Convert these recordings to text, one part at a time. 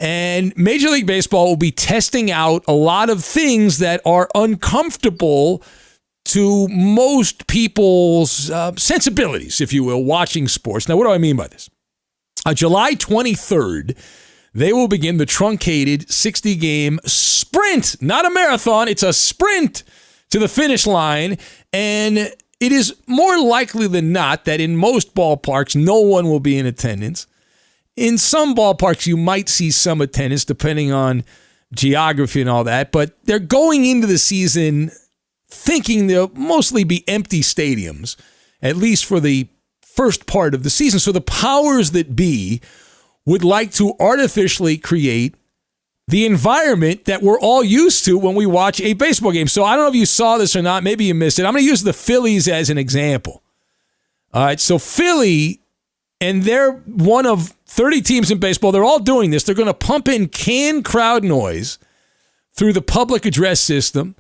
And Major League Baseball will be testing out a lot of things that are uncomfortable to most people's sensibilities, if you will, watching sports. Now, what do I mean by this? July 23rd, they will begin the truncated 60-game sprint, not a marathon. It's a sprint to the finish line. And it is more likely than not that in most ballparks, no one will be in attendance. In some ballparks, you might see some attendance depending on geography and all that. But they're going into the season thinking they'll mostly be empty stadiums, at least for the first part of the season. So the powers that be would like to artificially create the environment that we're all used to when we watch a baseball game. So I don't know if you saw this or not. Maybe you missed it. I'm going to use the Phillies as an example. All right, so Philly, and they're one of 30 teams in baseball. They're all doing this. They're going to pump in canned crowd noise through the public address system.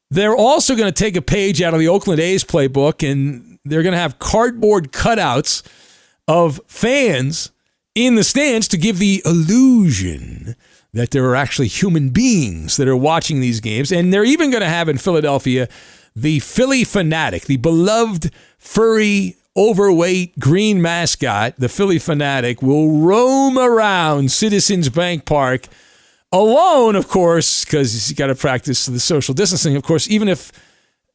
They're also going to take a page out of the Oakland A's playbook, and they're going to have cardboard cutouts of fans in the stands to give the illusion that there are actually human beings that are watching these games. And they're even going to have in Philadelphia the Philly Fanatic, the beloved furry, overweight green mascot, the Philly Fanatic, will roam around Citizens Bank Park alone, of course, because he's got to practice the social distancing. Of course, even if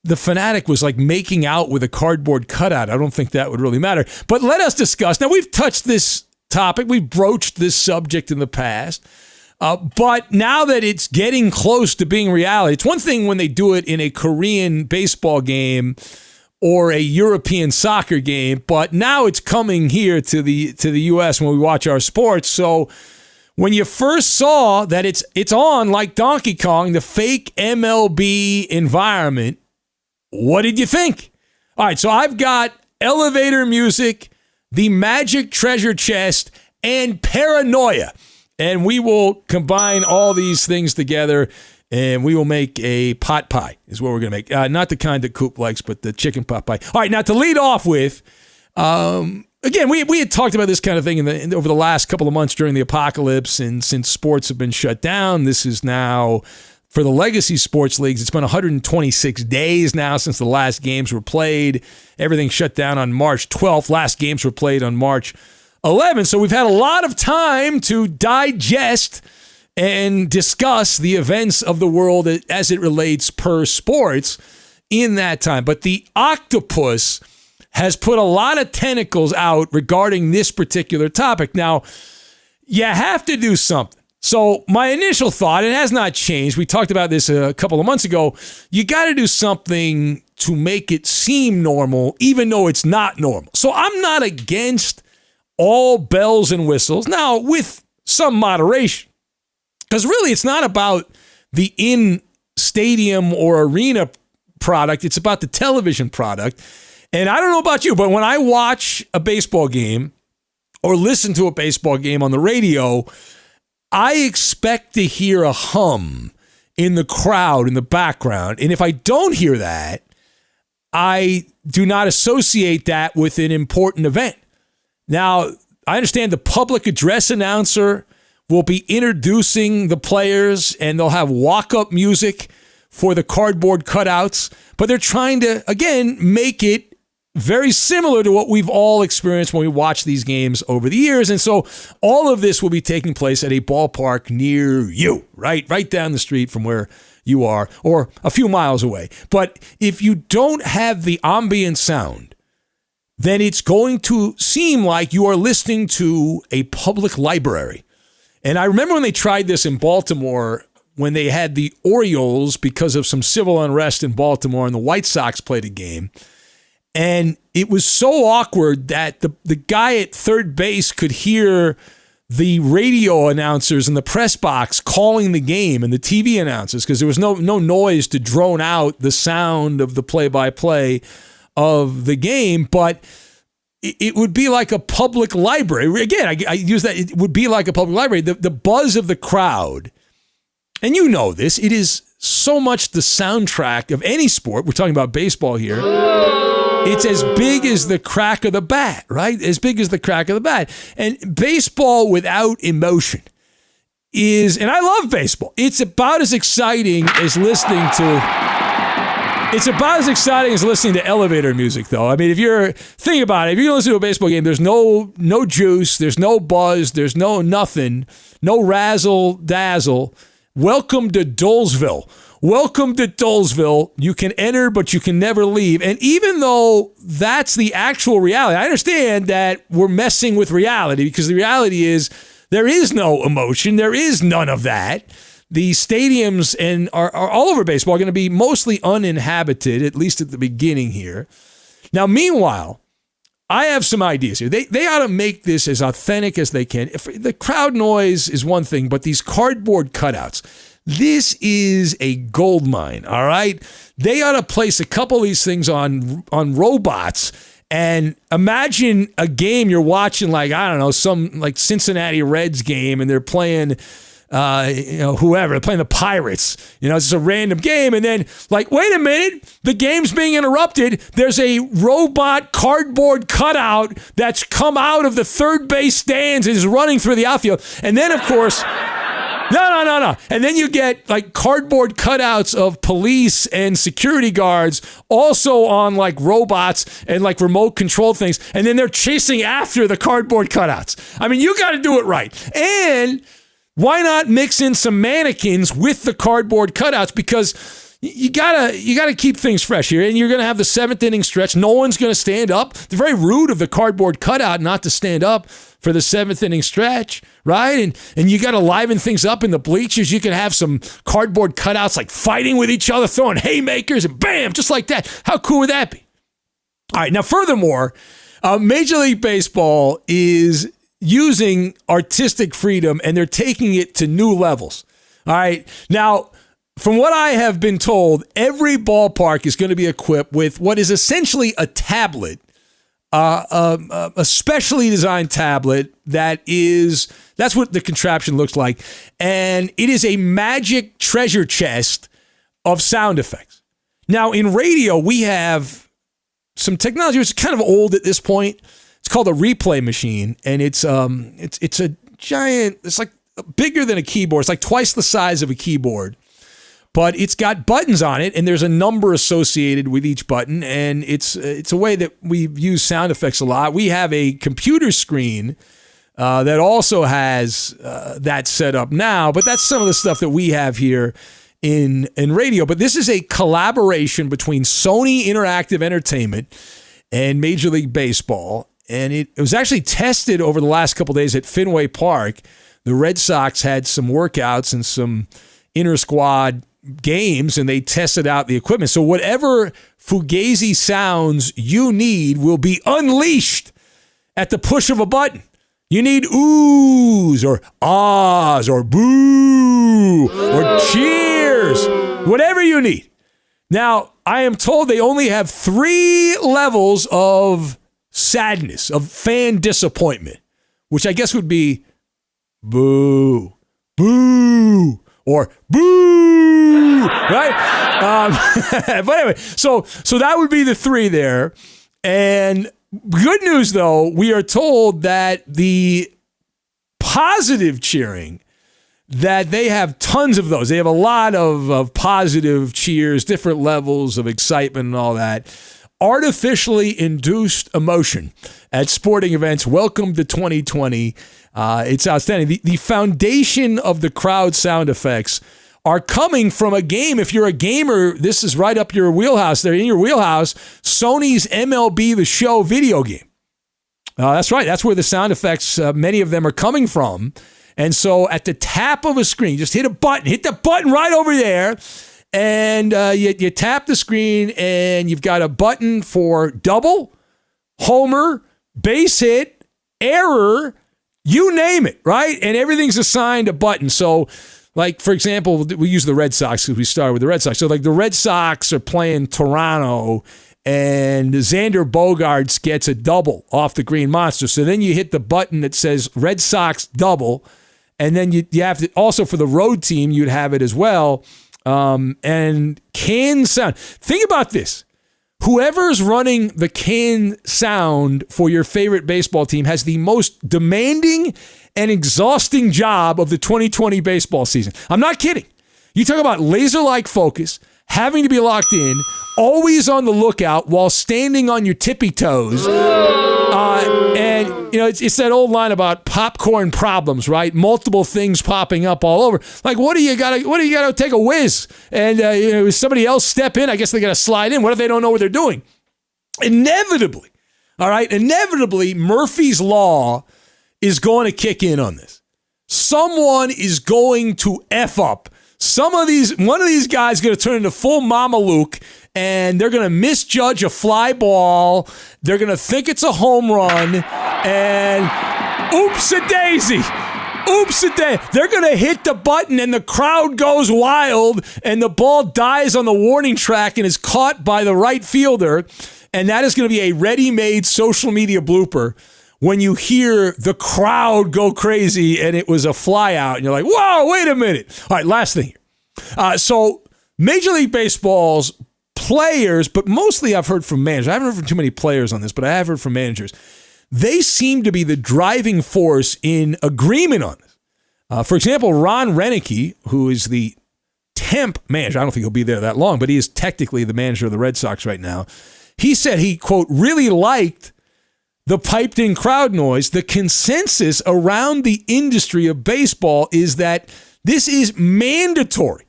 the Fanatic was like making out with a cardboard cutout, I don't think that would really matter. But let us discuss. Now, we've touched this topic. We've broached this subject in the past. But now that it's getting close to being reality, it's one thing when they do it in a Korean baseball game or a European soccer game, but now it's coming here to the U.S. when we watch our sports. So when you first saw that it's on like Donkey Kong, the fake MLB environment, what did you think? All right, so I've got elevator music, the magic treasure chest, and paranoia. And we will combine all these things together, and we will make a pot pie is what we're going to make. Not the kind that Coop likes, but the chicken pot pie. All right, now to lead off with, again, we had talked about this kind of thing over the last couple of months during the apocalypse, and since sports have been shut down, this is now, for the legacy sports leagues, it's been 126 days now since the last games were played. Everything shut down on March 12th. Last games were played on March 11th. So we've had a lot of time to digest and discuss the events of the world as it relates per sports in that time. But the octopus has put a lot of tentacles out regarding this particular topic. Now, you have to do something. So my initial thought, it has not changed. We talked about this a couple of months ago. You got to do something to make it seem normal, even though it's not normal. So I'm not against all bells and whistles. Now, with some moderation. Because really, it's not about the in-stadium or arena product. It's about the television product. And I don't know about you, but when I watch a baseball game or listen to a baseball game on the radio, I expect to hear a hum in the crowd in the background. And if I don't hear that, I do not associate that with an important event. Now, I understand the public address announcer will be introducing the players, and they'll have walk-up music for the cardboard cutouts, but they're trying to, again, make it very similar to what we've all experienced when we watch these games over the years. And so all of this will be taking place at a ballpark near you, right down the street from where you are, or a few miles away. But if you don't have the ambient sound, then it's going to seem like you are listening to a public library. And I remember when they tried this in Baltimore, when they had the Orioles, because of some civil unrest in Baltimore, and the White Sox played a game. And it was so awkward that the guy at third base could hear the radio announcers in the press box calling the game, and the TV announcers, because there was no noise to drone out the sound of the play-by-play of the game. But it would be like a public library. Again, I use that. It would be like a public library. The buzz of the crowd, and you know this, it is so much the soundtrack of any sport. We're talking about baseball here. It's as big as the crack of the bat, right? As big as the crack of the bat. And baseball without emotion is, and I love baseball. It's about as exciting as listening to. It's about as exciting as listening to elevator music, though. I mean, think about it. If you listen to a baseball game, there's no juice, there's no buzz, there's no nothing, no razzle dazzle. Welcome to Dolesville. Welcome to Dolesville. You can enter, but you can never leave. And even though that's the actual reality, I understand that we're messing with reality, because the reality is there is no emotion. There is none of that. The stadiums and are all over baseball are going to be mostly uninhabited, at least at the beginning here. Now, meanwhile, I have some ideas here. They ought to make this as authentic as they can. If the crowd noise is one thing, but these cardboard cutouts, this is a gold mine, all right? They ought to place a couple of these things on robots, and imagine a game you're watching, like, I don't know, some like Cincinnati Reds game, and they're playing whoever, they're playing the Pirates. It's just a random game. And then, like, wait a minute, the game's being interrupted. There's a robot cardboard cutout that's come out of the third base stands and is running through the outfield. And then, of course, no. And then you get, like, cardboard cutouts of police and security guards also on, like, robots and, like, remote control things. And then they're chasing after the cardboard cutouts. I mean, you got to do it right. And why not mix in some mannequins with the cardboard cutouts? Because you gotta keep things fresh here, and you're gonna have the seventh inning stretch. No one's gonna stand up. It's very rude of the cardboard cutout not to stand up for the seventh inning stretch, right? And you gotta liven things up in the bleachers. You can have some cardboard cutouts like fighting with each other, throwing haymakers, and bam, just like that. How cool would that be? All right. Now, furthermore, Major League Baseball is using artistic freedom, and they're taking it to new levels. All right. Now, from what I have been told, every ballpark is going to be equipped with what is essentially a tablet, a specially designed tablet that's what the contraption looks like. And it is a magic treasure chest of sound effects. Now, in radio, we have some technology which is kind of old at this point. It's called a replay machine, and it's a giant. It's like bigger than a keyboard. It's like twice the size of a keyboard, but it's got buttons on it, and there's a number associated with each button. And it's a way that we use sound effects a lot. We have a computer screen that also has that set up now, but that's some of the stuff that we have here in radio. But this is a collaboration between Sony Interactive Entertainment and Major League Baseball. And it was actually tested over the last couple of days at Fenway Park. The Red Sox had some workouts and some inter-squad games, and they tested out the equipment. So whatever Fugazi sounds you need will be unleashed at the push of a button. You need oohs or ahs or boo or cheers, whatever you need. Now, I am told they only have 3 levels of sadness, of fan disappointment, which I guess would be boo, boo, or boo, right? But anyway, so that would be the 3 there. And good news, though, we are told that the positive cheering, that they have tons of those. They have a lot of positive cheers, different levels of excitement and all that. Artificially induced emotion at sporting events. Welcome to 2020. It's outstanding. The foundation of the crowd sound effects are coming from a game. If you're a gamer, this is right up your wheelhouse. They're in your wheelhouse. Sony's MLB The Show video game. That's right. That's where the sound effects, many of them are coming from. And so at the tap of a screen, just hit a button. Hit the button right over there. And you tap the screen, and you've got a button for double, homer, base hit, error, you name it, right? And everything's assigned a button. So, like, for example, we use the Red Sox because we started with the Red Sox. So, like, the Red Sox are playing Toronto, and Xander Bogaerts gets a double off the Green Monster. So then you hit the button that says Red Sox double, and then you have to, also for the road team, you'd have it as well. And can sound. Think about this. Whoever's running the can sound for your favorite baseball team has the most demanding and exhausting job of the 2020 baseball season. I'm not kidding. You talk about laser-like focus, having to be locked in, always on the lookout while standing on your tippy toes. And, you know, it's that old line about popcorn problems, right? Multiple things popping up all over. Like, what do you got to take a whiz? And, you know, somebody else step in? I guess they got to slide in. What if they don't know what they're doing? Inevitably, all right, Murphy's Law is going to kick in on this. Someone is going to F up. One of these guys is going to turn into full Mama Luke, and they're going to misjudge a fly ball. They're going to think it's a home run, and oops-a-daisy. They're going to hit the button, and the crowd goes wild, and the ball dies on the warning track and is caught by the right fielder, and that is going to be a ready-made social media blooper when you hear the crowd go crazy and it was a fly out, and you're like, whoa, wait a minute. All right, last thing here. So Major League Baseball's players, but mostly I've heard from managers. I haven't heard from too many players on this, but I have heard from managers. They seem to be the driving force in agreement on this. For example, Ron Renicky, who is the temp manager, I don't think he'll be there that long, but he is technically the manager of the Red Sox right now. He said he, quote, really liked the piped-in crowd noise. The consensus around the industry of baseball is that this is mandatory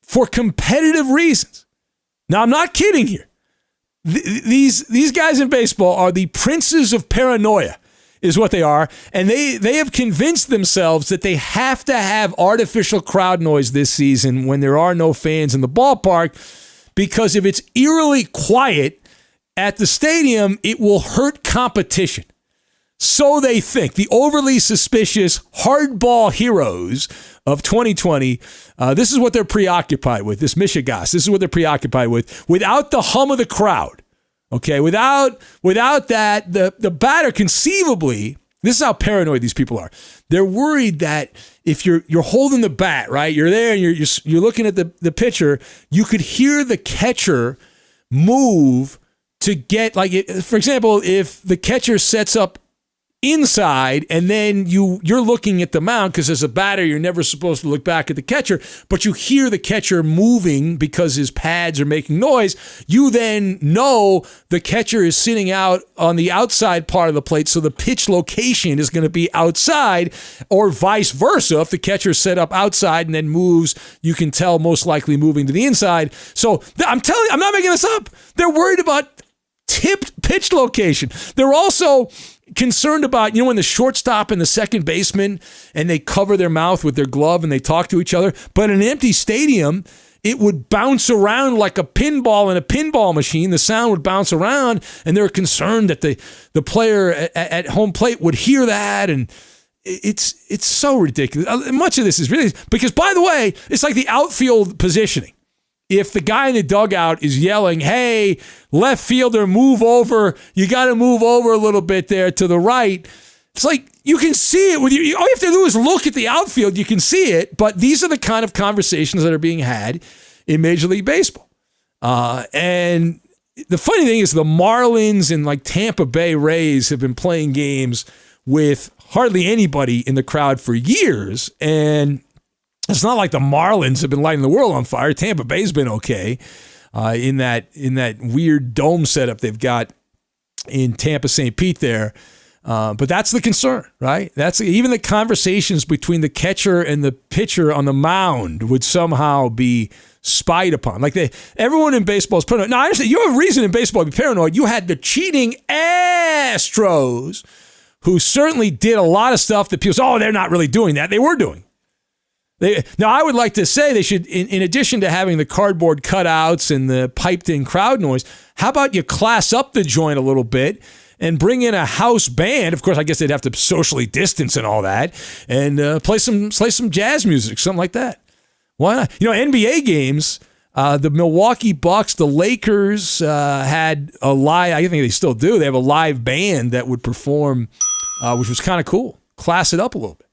for competitive reasons. Now, I'm not kidding here. These guys in baseball are the princes of paranoia, is what they are, and they have convinced themselves that they have to have artificial crowd noise this season when there are no fans in the ballpark, because if it's eerily quiet at the stadium, it will hurt competition. So they think. The overly suspicious hardball heroes of 2020, this is what they're preoccupied with, this Michigas. This is what they're preoccupied with. Without the hum of the crowd, okay, without that, the batter conceivably, this is how paranoid these people are. They're worried that if you're holding the bat, right, you're there and you're looking at the pitcher, you could hear the catcher move to get, like, for example, if the catcher sets up inside and then you're looking at the mound, because as a batter you're never supposed to look back at the catcher, but you hear the catcher moving because his pads are making noise, you then know the catcher is sitting out on the outside part of the plate, so the pitch location is going to be outside, or vice versa. If the catcher is set up outside and then moves, you can tell most likely moving to the inside. So I'm telling you, I'm not making this up. They're worried about tipped pitch location. They're also concerned about, when the shortstop and the second baseman, and they cover their mouth with their glove and they talk to each other, but in an empty stadium, it would bounce around like a pinball in a pinball machine. The sound would bounce around, and they're concerned that the player at home plate would hear that, and it's so ridiculous. Much of this is really, because, by the way, it's like the outfield positioning. If the guy in the dugout is yelling, hey, left fielder, move over, you got to move over a little bit there to the right, it's like you can see it. All you have to do is look at the outfield. You can see it. But these are the kind of conversations that are being had in Major League Baseball. And the funny thing is the Marlins and like Tampa Bay Rays have been playing games with hardly anybody in the crowd for years. And it's not like the Marlins have been lighting the world on fire. Tampa Bay's been okay in that weird dome setup they've got in Tampa St. Pete there. But that's the concern, right? That's even the conversations between the catcher and the pitcher on the mound would somehow be spied upon. Like everyone in baseball is paranoid. Now, I understand you have a reason in baseball to be paranoid. You had the cheating Astros, who certainly did a lot of stuff that people say, oh, they're not really doing that. They were doing. Now, I would like to say they should, in addition to having the cardboard cutouts and the piped-in crowd noise, how about you class up the joint a little bit and bring in a house band? Of course, I guess they'd have to socially distance and all that, and play some jazz music, something like that. Why not? NBA games, the Milwaukee Bucks, the Lakers had a live, I think they still do, they have a live band that would perform, which was kind of cool. Class it up a little bit.